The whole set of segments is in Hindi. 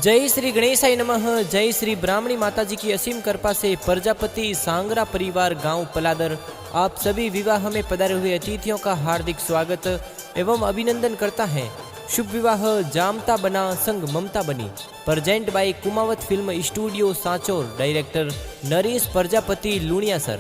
जय श्री गणेशाय नमः। जय श्री ब्राह्मणी माताजी की असीम कृपा से प्रजापति सांगरा परिवार गांव पलादर आप सभी विवाह में पधारे हुए अतिथियों का हार्दिक स्वागत एवं अभिनंदन करता है। शुभ विवाह जामता बना संग ममता बनी। Present by Kumawat film studio Sanchore. Director Naresh Prajapati Luniya sir.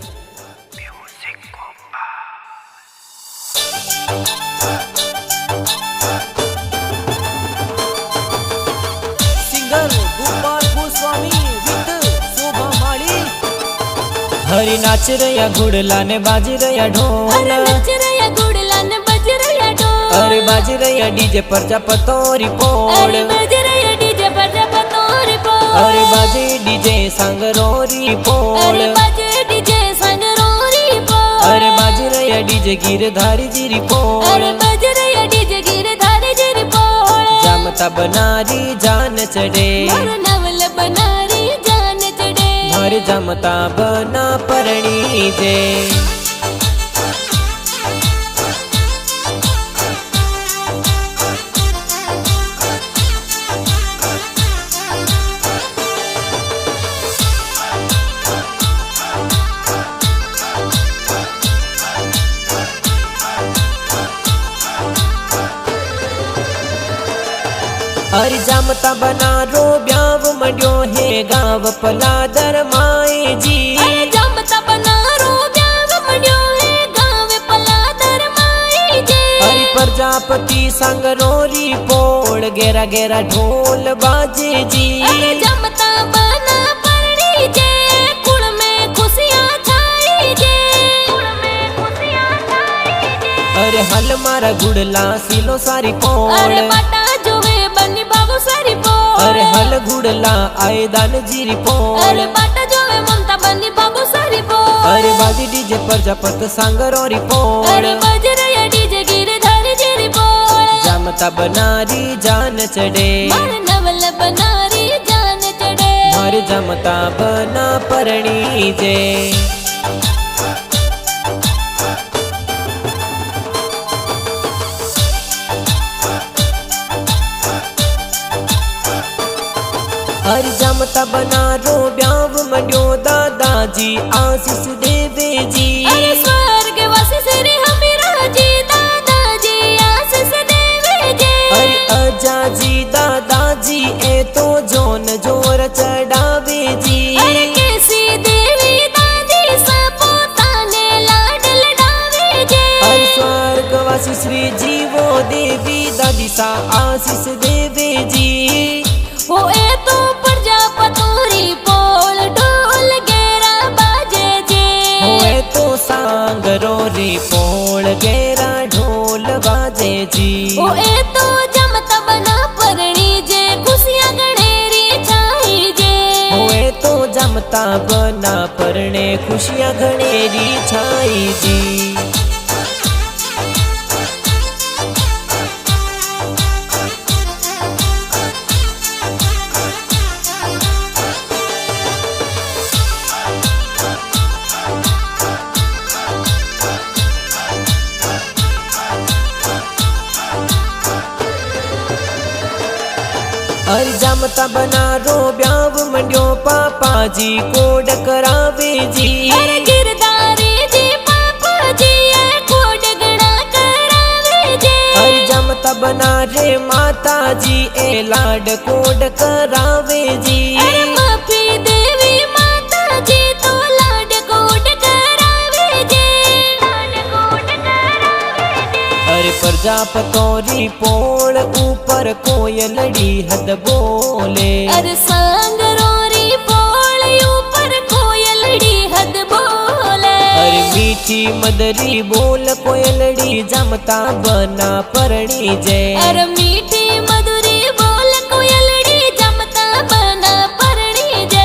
हरी नाच रया घुड़ला ने बाज रया ढोल। अरे बाज रया डीजे प्रजापतोरी पोल। अरे बाजे डीजे सांगरोरी पोल। अरे बाज रया डीजे गिरधारी जीरी पोल। जामता बनारी जान चढ़े हर जमता बना परणी जे। हर जमता बना रो ब्याव मड्यो है गाँव पलादर माए जी। जमता बना रो ब्याव मड्यो है गाँव पलादर माए जी। हरि प्रजापति संगरोरी पोल गेरा गेरा ढोल बाजे जी। जमता बना परणी जे कुल में खुशियाँ छाई जे। अरे हल मारा गुड़ला सिलो सारी पोल। अरे हल गुड़ला आए दान जीरी पोल। अरे बाटा जोवे ममता बनी बाबू सारी पोल। अरे बाजी डीजे प्रजापत सांगरोरी पोल। अरे बाज रया डीजे गिरधारी जीरी पोल। जामता बनारी जान चढ़े नवल बनारी जान चढ़े हर जमता बना परणी जे। हर जमता बना रो ब्याव मड्यो दादाजी आशीष देवे जी। अरे स्वर्गवासी श्री हमीरा जी दादाजी आशीष देवे जी। अरे अजा जी दादाजी ए तो जोन जोर चढ़ावे जी। अरे कैसी देवी दादी सपोता ने लाड लडावे जी। अरे स्वर्गवासी श्री जीवो देवी दादी सा आशीष देवे जी। वो ए तो प्रजापतोरी पोल ढोल गेरा बाजे जे। होए तो सांगरोरी पोल गेरा ढोल बाजे जी। वो ए तो जमता बना परणी जे खुशियाँ गणेरी छाई जे। होए तो जमता बना परणे खुशियाँ घनेरी छाई जी। हर जमता बना रो ब्याव मंड्यो पापा जी कोड करावे जी। अरे गिरधारी जी पापा जी कोड गणा करावे जी। हर जमता बना रे माता जी ए लाड कोड करावे जी। अरे माफी देवी माता जी तो लाड कोड करावे जी। अरे प्रजापतोरी पोल ऊपर कोयलड़ी हद बोले। अरे सांगरोरी पोल ऊपर कोयलड़ी हद बोले। अरे मीठी मदरी बोल कोयलड़ी जमता बना परणी जे। अरे मीठी मधुरी बोल कोयलड़ी जमता बना परणी जे।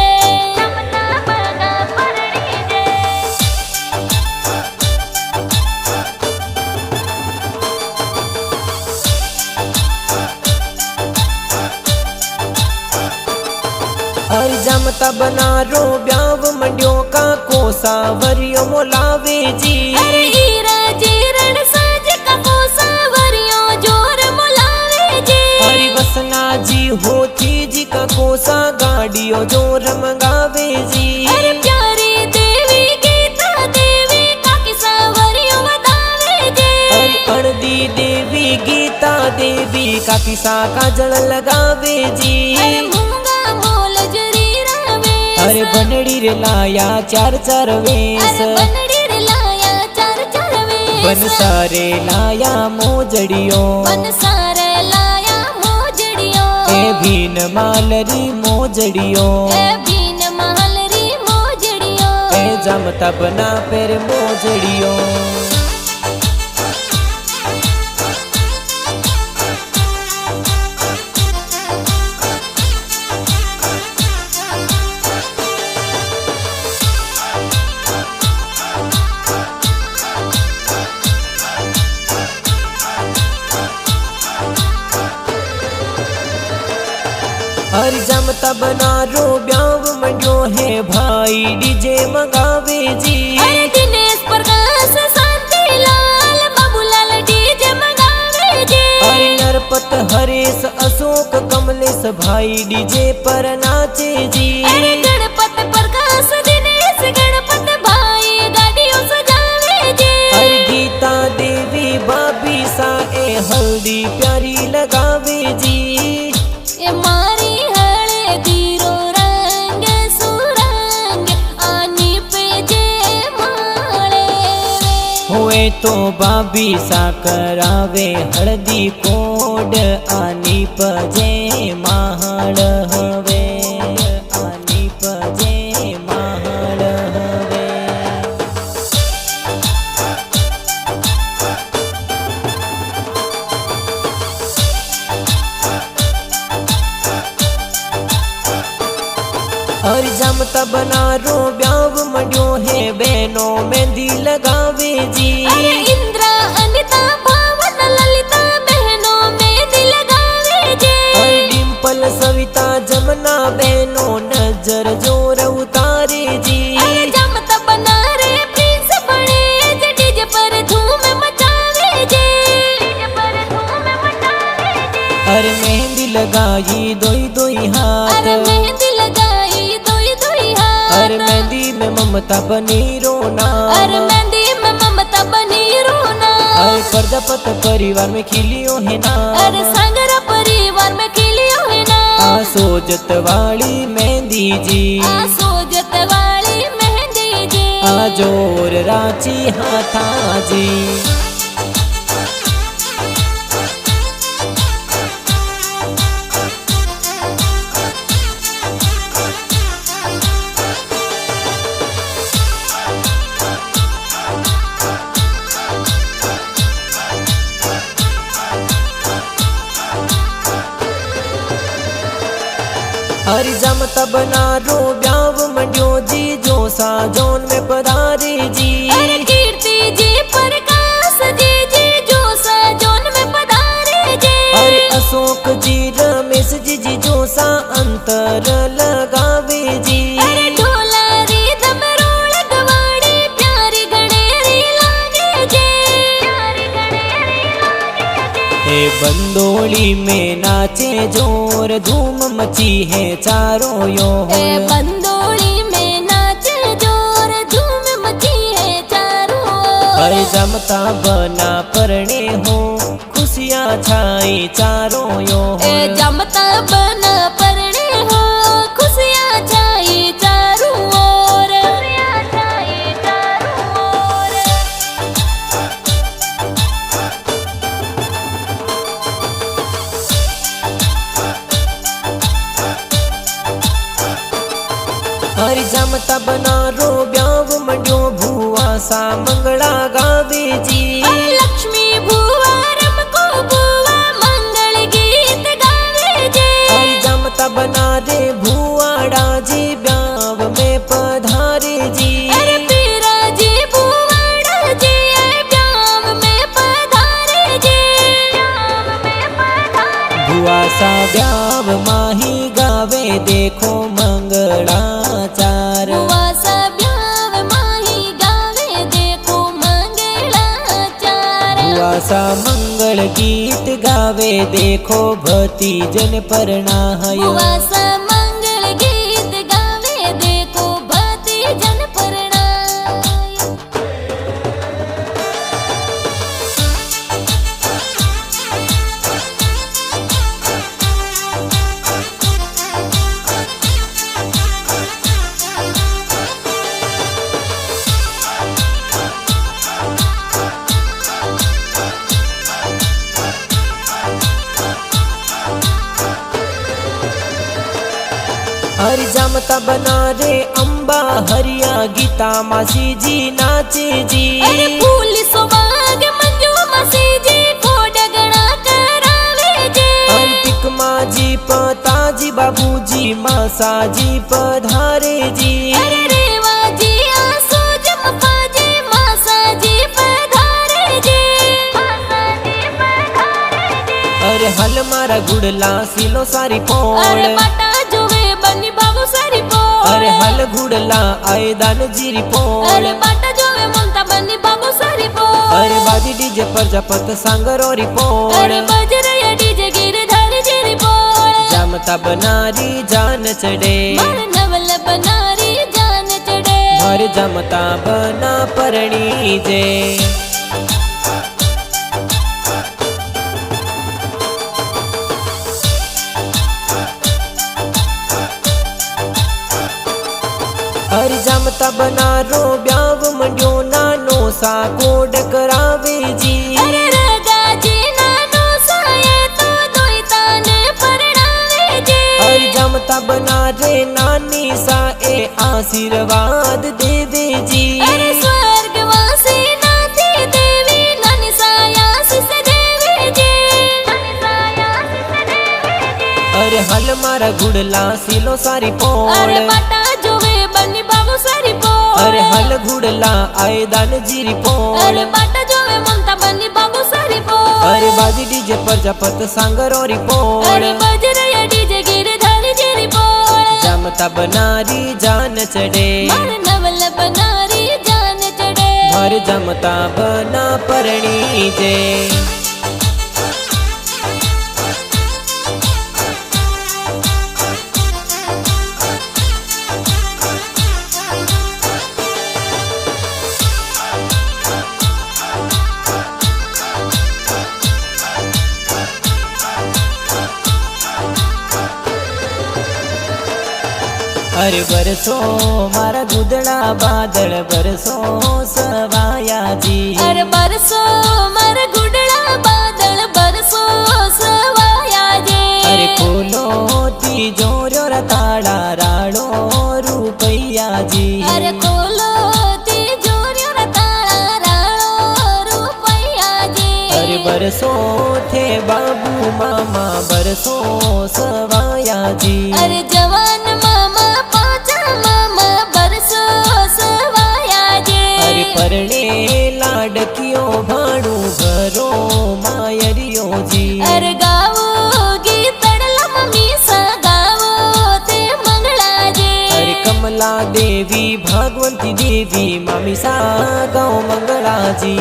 हर जमता बना रो ब्याव मंड्यो का कोसा वरियो मोलावे जी। अरे हीरा जी रण साज का कोसा गाड़ियों जो रमगावे जी। अरे प्यारी देवी गीता देवी काकी सावरियो बतावे जे। अरे अड़दी देवी गीता देवी काकी सा काजल लगावे जी। अरे मूंगा मोल जरी रावे। अरे बनड़ी रे लाया चार चार वेश। अरे बनड़ी रे लाया चार चार वेश। बनसारे लाया मोजड़ियों। बनसारे लाया मोजड़ियों। ए भीन मालरी मोजड़ियों। ए बीन मालरी मोजड़ियों। ए जमता बना पेर मोजड़ियों। हर जमता बना रो ब्याव मंडियो है भाई डीजे मंगावे जी। अरे दिनेश प्रकाश शांति लाल बाबूलाल डीजे मंगावे जी। अरे नरपत हरेश अशोक कमलेश भाई डीजे पर नाचे जी। अरे गणपत प्रकाश दिनेश गणपत भाई गाड़ियों सजावे जी। अरे गीता देवी बाबी सा ए हल्दी प्यारी लगावे जी। ए मारी हले दीरो रंग सुरंग आनी पे जे माले होए तो बाबी सा करावे हल्दी कोड आनी पजे महाड़ हवे। आनी पजे महाड़ हवे। और जमता बना रो ब्याव मंडियो है बहनों मेहंदी लगावे जी। अरे इंद्रा अनिता भावन ललिता बहनों मेहंदी लगावे जे। और डिम्पल सविता जमुना बहनों नजर जोर उतारे जी। अरे जमता बना रे प्रिंस बने जे डीजे पर धूम मचावे जे। डीजे पर धूम मचावे जे। अरे मेहंदी लगाई दोई दोई हाथ। अरे मेहंदी लगाई दोई दोई हाथ। अरे मेहंदी में ममता बनी रोना। अरे मेहंदी में ममता बनी रोना। अरे प्रजापत परिवार में खिलियो है ना। अरे सांगरा परिवार में खिलियो है ना। सोजत वाली मेहंदी जी। सोजत वाली मेहंदी जी। जोर रांची हाथा जी। हरि जमता बना रो ब्याव मंडियो जी जो सा जोन में पधारे जी। अरे कीर्ति जी प्रकाश जी जी जो सा जोन में पधारे जी। अरे अशोक जी रमेश जी जी जो सा अंतर लगावे जी। अरे ढोला रिदम रोल गवाड़ी प्यारी गणेरी लागे जी। प्यारी गणेरी लागे जी। ए बंदोली में नाचे जोर धूम मची है चारों योर। ए बंदोली में नाचे जोर धूम मची है चारों ओर। अरे जमता बना परणे हो खुशियाँ छाई चारों योर। ए जमता बना परणे हो खुशियाँ छाई चारों ओर। खुशियाँ छाई चारों ओर। हरि जमता बना रो ब्याव मंडियो भुआ सा मंगला गावे जी। लक्ष्मी भुआ रम को भुआ मंगल गीत गावे जी। हरि जमता बना रे भुआड़ा जी ब्याव में पधारे जी। अरे पीरा जी भुआड़ा जी ब्याव में पधारे जी। ब्याव में पधारे। भुआ सा ब्याव माही गावे देखो मंगलाचार। भुआ सा ब्याव माही गावे देखो मंगलाचार। भुआ सा मंगल गीत गावे देखो भतीजन परणायो। भुआ सा मंगल गीत हरि जमता बना रे अंबा हरिया गीता मासी जी नाचे जी। अरे फूल सुबाग मंजू मासी जी को डगड़ा करावे जे। अंतिक माजी पताजी बाबूजी मासा जी पधारे जी। अरे रेवा जी आसो जमपा जी मासा जी पधारे जे। मासा जी पधारे जे। अरे हल मारा गुड़ला सिलो सारी पोल। अरे बाटा जोवे बनी बाबू सारी पोल। अरे हल गुड़ला आए दान जीरी पोल। अरे बाटा जोवे ममता बनी बाबू सारी पोल। अरे बाजी डीजे प्रजापत सांगरोरी पोल। अरे बजरया डीजे गिरधर जीरी पोल। जमता बनारी जान चढ़े मार नवल बनारी जान चढ़े। हर जमता बना परणी जे। हर जमता बना रो ब्याव मंडियो नानो सा कोड करावे जी। अरे रगा जी नानो साये तो दोई ताने परणावे जे। हर जमता बना रे नानी सा ए आशीर्वाद देवे जी। अरे स्वर्गवासी नाती देवी नानी साया सिस देवे जे। नानी साया सिस देवे जे। अरे हल मारा गुड़ला सिलो सारी पोल। अरे बाटा जोवे बनी बाबू सारी पोल। अरे हल गुड़ला आए दान जीरी पोल। अरे बाटा जोवे ममता बनी बाबू सारी पोल। अरे बाजी डीजे प्रजापत सांगरोरी पोल। अरे बजरया डीजे गिरधर जीरी पोल। जमता बनारी जान चढ़े मार नवल बनारी जान चढ़े। हर जमता बना परणी जे। हर बरसो मारा गुदड़ा बादल बरसो सवाया जी। अरे बरसो मर गुडड़ा बादल बरसो सवाया जे। अरे खोलो तिजोरो रा ताड़ा राड़ो रुपैया जी। अरे खोलो तिजोरियो रा ताला राड़ो रुपैया जे। अरे बरसो थे बाबू मामा बरसो सवाया जी। अरे जवान मामा पाचा मामा बरसो सवाया जे। अरे परणे लाडकियो भाड़ू भरो मायरियो जी। अरे गावो गीतड़ला मम्मी सा गावो ते मंगला जे। अरे कमला देवी भागवंती देवी मामी सा गाँव मंगला जी।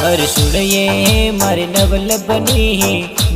अरे सुनिए मारे नवल बनी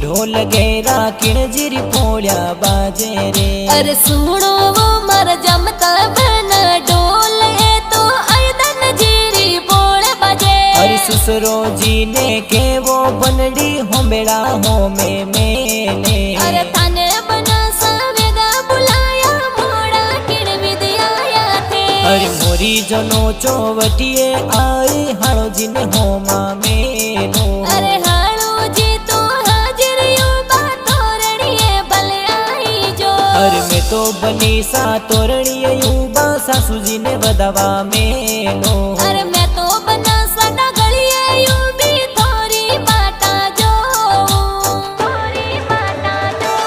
ढोल गेरा किण जिरी पोलिया बाजे रे। अरे सुनो वो मर जमता बना डोल है तो आयदन जीरी बोल बजे। अरे सुसरो जी ने के वो बनड़ी हो मेरा हो में मेले। अरे थाने बना सावेगा बुलाया मोड़ा किण विद्याया थे। अरे मोरी जनो चौवटिए आई हाड़ो जी ने हो माँ मेलो। अरे हाड़ो जी तो हाजिरियों बातोरड़िए भले आई जो। अरे मैं तो बनी सा तोरणिए यूबा सासू जी ने वदवा मेलो। अरे मैं तो बना सदा गलिए यूं भी थोड़ी बाटा जो। थोड़ी बाटा जो।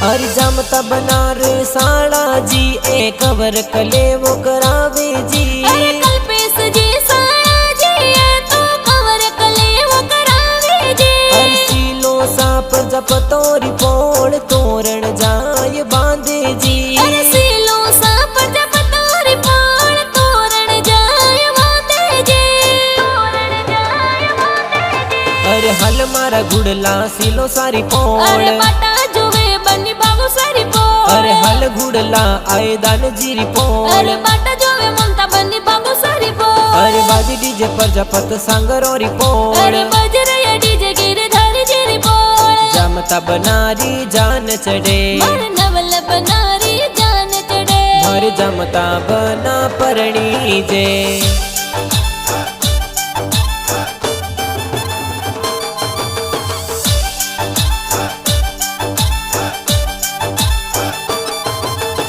हर जमता बना रे साड़ा जी ए कवर कले वो करावे जी। अरे कल्पेश जी साया जी ये तो कवर कले वो करावे जी। हर सीलो सा प्रजापतोरी पोड़ तोरण जाय बांधे जी। अरे सीलो सा प्रजापतोरी पोड़ तोरण जाय बांधे जी। तोरण जाय बांधे जी। अरे हल मारा गुड़ला सीलो सारी पोल अरे बाटा जोवे बनी बाबू सारी पोल अरे हल गुड़ला आए दान जीरी पोल अरे बाटा जोवे ममता बनी बाबू सारी पोल अरे बाजी डीजे प्रजापत सांगरोरी पोल अरे बज रहा डीजे गिरधारी जीरी पोल जमता बनारी जान चढ़े मारे नवल बनारी जान चढ़े मारे जमता बना परणी जे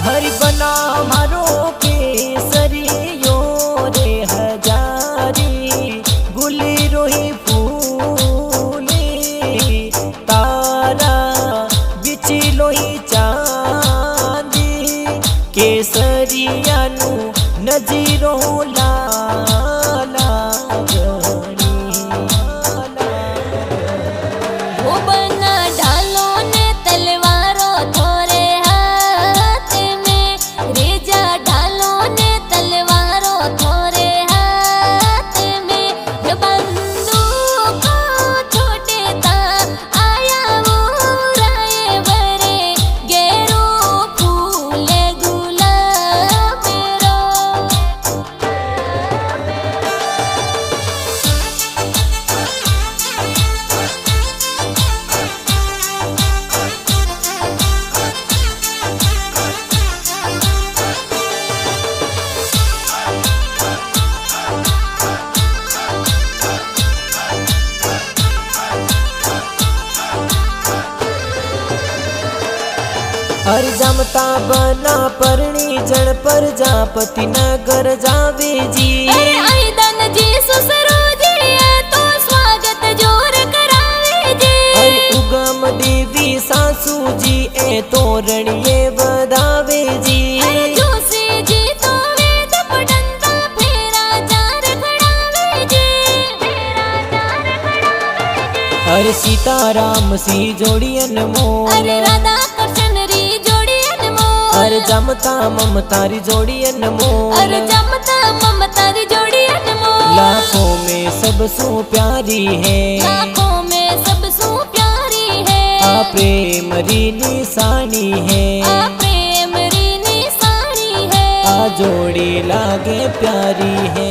हरि बना मारो केसरियो रे हजारी गुली रोही फूले तारा बिची लोही चांदी केसरिया नु नजीरो लाला वो बना ढालो ने तलवारों थोरे हाथ में रेजा ढालो ने तलवारों थोरे हाथ में ये बंदूक छोटे ता आया वो राय बरे गेरो फूले गुलाब रो हर जमता बना परणी जन प्रजापति नगर जावे जी अरे आई दन जी सुसरो जी ये तो स्वागत जोर करावे जी हर उगम देवी सासू जी ए तोरणिए बधावे जी अरे जोशी जी तो वेद पढ़ंता फेरा चार खड़ावे जी फेरा चार खड़ावे जी हर सीताराम सी जोड़ी अनमोल अरे राधा कृष्ण री जोड़ी अनमोल हर जमता ममता री जोड़ी अनमोल अरे जमता ममता री जोड़ी अनमोल लाखों में सबसू प्यारी है लाखों में सबसू प्यारी है आ प्रेम री निशानी है आ प्रेम री निशानी है आ जोड़ी लागे प्यारी है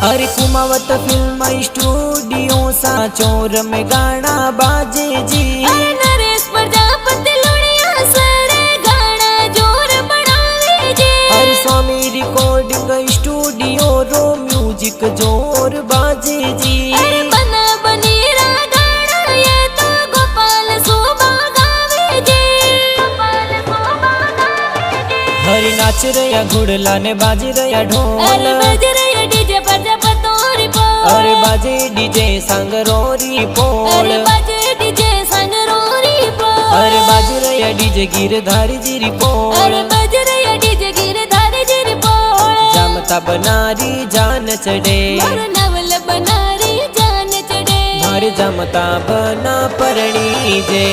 हरे कुमावत फिल्म स्टूडियो सा चोर में गाना बाजे जी अरे नरेश प्रजापति लोड़िया सरे गाना जोर बढ़ावे जी हरे स्वामी रिकॉर्डिंग स्टूडियो रो म्यूजिक जोर बाजे जी अरे बना बनीरा गाना ये तो गोपाल शोभा गावे जी गोपाल शोभा गावे जी हरे नाच रया घुड़ला ने बाजे रया ढोल अरे बज रहा डीजे प्रजापतोरी पोल अरे बाजे डीजे सांगरोरी पोल अरे बजे डीजे संग रोरी पोल अरे बाजे रया डीजे गिरधारी जीरी पोल अरे बज रहा डीजे गिरधारी जीरी पोल जमता बनारी जान चढ़े मारो नवल बनारी जान चढ़े मारे जमता बना परणी जे